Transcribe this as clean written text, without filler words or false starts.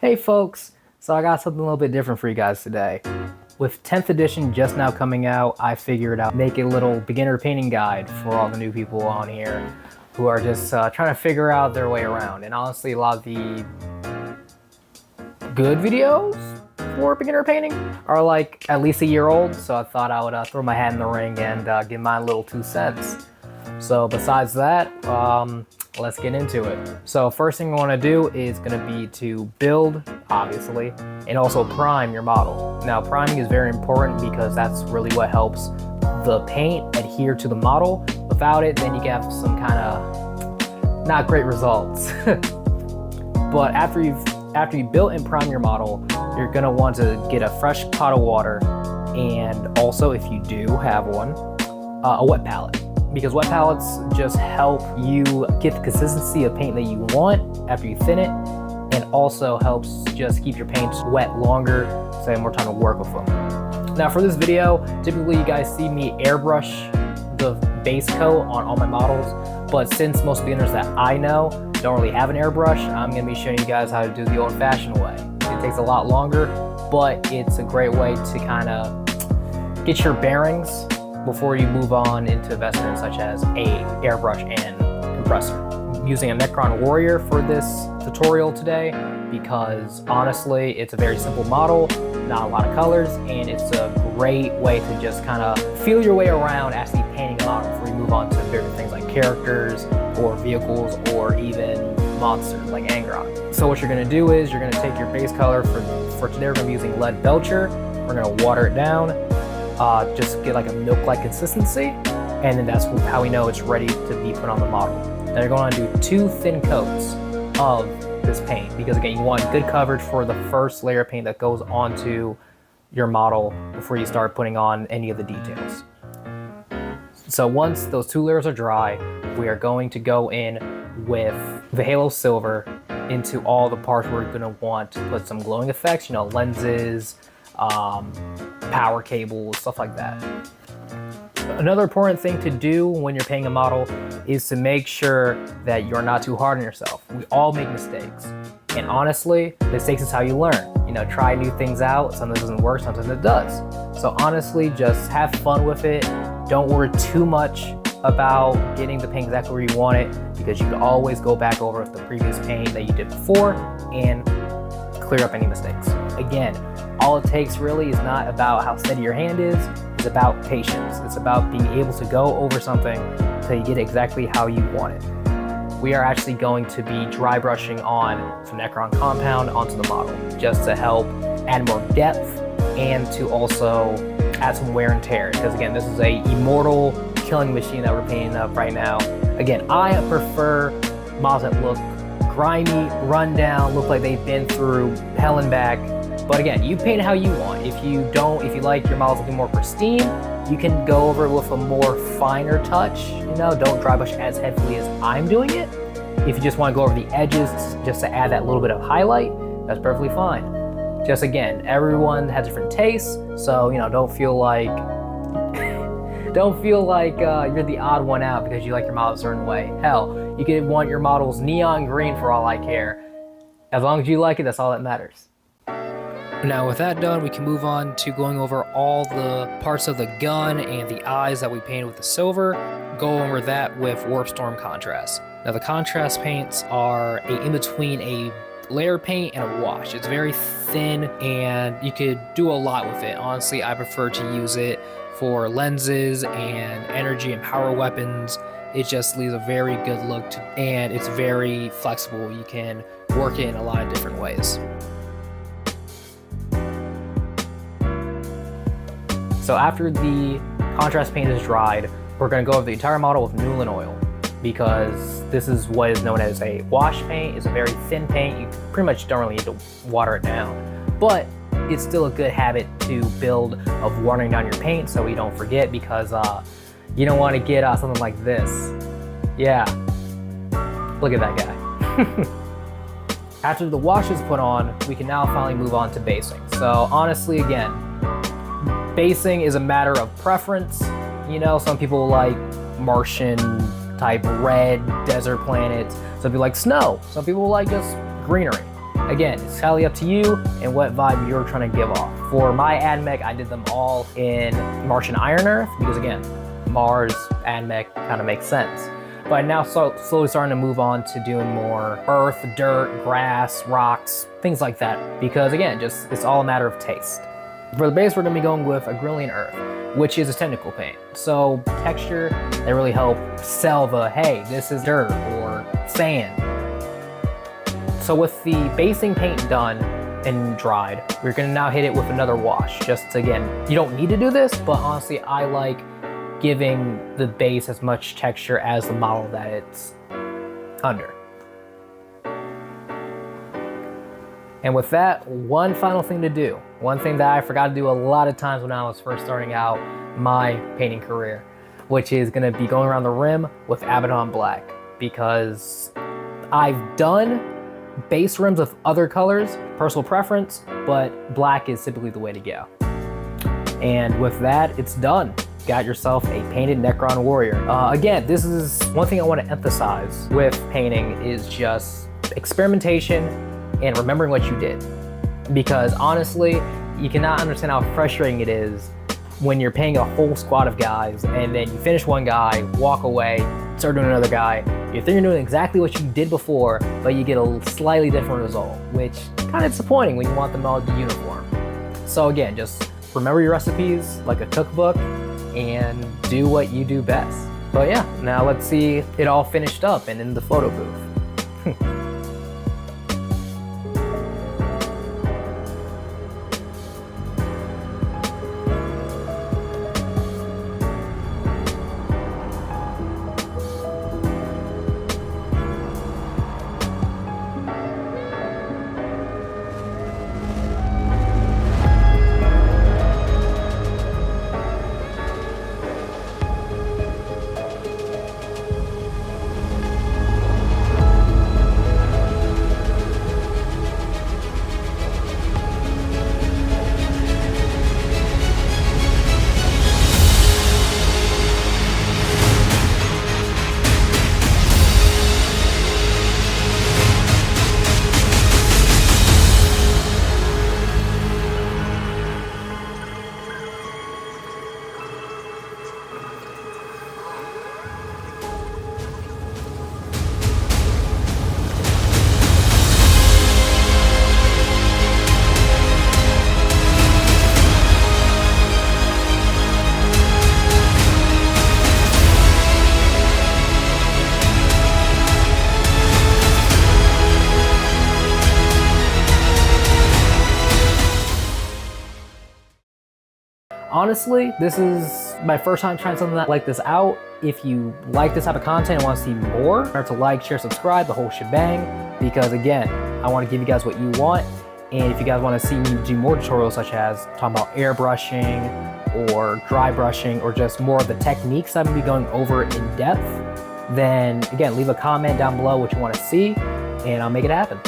Hey folks, so I got something a little bit different for you guys today. With 10th edition just now coming out, I figured I'd make a little beginner painting guide for all the new people on here who are just trying to figure out their way around. And honestly, a lot of the good videos for beginner painting are like at least a year old, so I thought I would throw my hat in the ring and give my little 2 cents. So besides that, let's get into it. So first thing I want to do is going to be to build, obviously, and also prime your model. Now priming is very important because that's really what helps the paint adhere to the model. Without it, then you can have some kind of not great results. But after you build and prime your model, you're going to want to get a fresh pot of water, and also, if you do have one, a wet palette. Because wet palettes just help you get the consistency of paint that you want after you thin it, and also helps just keep your paints wet longer so you have more time to work with them. Now for this video, typically you guys see me airbrush the base coat on all my models, but since most beginners that I know don't really have an airbrush, I'm going to be showing you guys how to do the old-fashioned way. It takes a lot longer, but it's a great way to kind of get your bearings before you move on into investments such as a airbrush and compressor. I'm using a Necron Warrior for this tutorial today because honestly, it's a very simple model, not a lot of colors, and it's a great way to just kind of feel your way around actually painting a model before you move on to bigger things like characters or vehicles or even monsters like Angron. So what you're gonna do is you're gonna take your base color for today, we're gonna be using Lead Belcher. We're gonna water it down. Just get like a milk-like consistency, and then that's how we know it's ready to be put on the model. Now you're going to do 2 thin coats of this paint because again, you want good coverage for the first layer of paint that goes onto your model before you start putting on any of the details. So once those 2 layers are dry, we are going to go in with the Halo Silver into all the parts where we're going to want to put some glowing effects, you know, lenses, power cables, stuff like that. Another important thing to do when you're painting a model is to make sure that you're not too hard on yourself. We all make mistakes, and honestly, mistakes is how you learn. You know, try new things out. Sometimes it doesn't work, sometimes it does. So honestly, just have fun with it. Don't worry too much about getting the paint exactly where you want it, because you can always go back over with the previous paint that you did before and clear up any mistakes. Again, all it takes really is not about how steady your hand is, it's about patience. It's about being able to go over something until you get exactly how you want it. We are actually going to be dry brushing on some Necron compound onto the model, just to help add more depth and to also add some wear and tear. Because again, this is a immortal killing machine that we're painting up right now. Again, I prefer models that look grimy, run down, look like they've been through hell and back. But again, you paint how you want. If you like your models looking more pristine, you can go over it with a more finer touch. You know, don't dry brush as heavily as I'm doing it. If you just want to go over the edges just to add that little bit of highlight, that's perfectly fine. Just again, everyone has different tastes, so you know, don't feel like you're the odd one out because you like your model a certain way. Hell, you could want your models neon green for all I care. As long as you like it, that's all that matters. Now with that done, we can move on to going over all the parts of the gun and the eyes that we painted with the silver, go over that with Warp Storm contrast. Now the contrast paints are in between a layer paint and a wash. It's very thin and you could do a lot with it. Honestly, I prefer to use it for lenses and energy and power weapons. It just leaves a very good look and it's very flexible. You can work it in a lot of different ways. So after the contrast paint is dried, we're going to go over the entire model with Newland oil, because this is what is known as a wash paint. It's a very thin paint. You pretty much don't really need to water it down, but it's still a good habit to build of watering down your paint so you don't forget, because you don't want to get something like this. Yeah, look at that guy. After the wash is put on, we can now finally move on to basing. So honestly, again, basing is a matter of preference. You know, some people like Martian type red desert planets. Some people like snow. Some people like just greenery. again, it's entirely up to you and what vibe you're trying to give off. For my AdMech, I did them all in Martian Iron Earth because again, Mars AdMech kind of makes sense. But I'm now slowly starting to move on to doing more earth, dirt, grass, rocks, things like that. Because again, just it's all a matter of taste. For the base, we're gonna be going with a Grillian Earth, which is a technical paint. So texture, they really help sell the, hey, this is dirt or sand. So with the basing paint done and dried, we're gonna now hit it with another wash. Just again, you don't need to do this, but honestly, I like giving the base as much texture as the model that it's under. And with that, one final thing to do, one thing that I forgot to do a lot of times when I was first starting out my painting career, which is gonna be going around the rim with Abaddon Black, because I've done base rims of other colors, personal preference, but black is typically the way to go. And with that, it's done. Got yourself a painted Necron warrior. Again, this is one thing I want to emphasize with painting is just experimentation and remembering what you did. Because honestly, you cannot understand how frustrating it is when you're painting a whole squad of guys and then you finish one guy, walk away, start doing another guy. You think you're doing exactly what you did before, but you get a slightly different result, which is kind of disappointing when you want them all to be uniform. So again, just remember your recipes like a cookbook and do what you do best. But yeah, now let's see it all finished up and in the photo booth. Honestly, this is my first time trying something like this out. If you like this type of content and want to see more, remember to like, share, subscribe, the whole shebang, because again, I want to give you guys what you want. And if you guys want to see me do more tutorials such as talking about airbrushing or dry brushing or just more of the techniques I'm going to be going over in depth, then again, leave a comment down below what you want to see and I'll make it happen.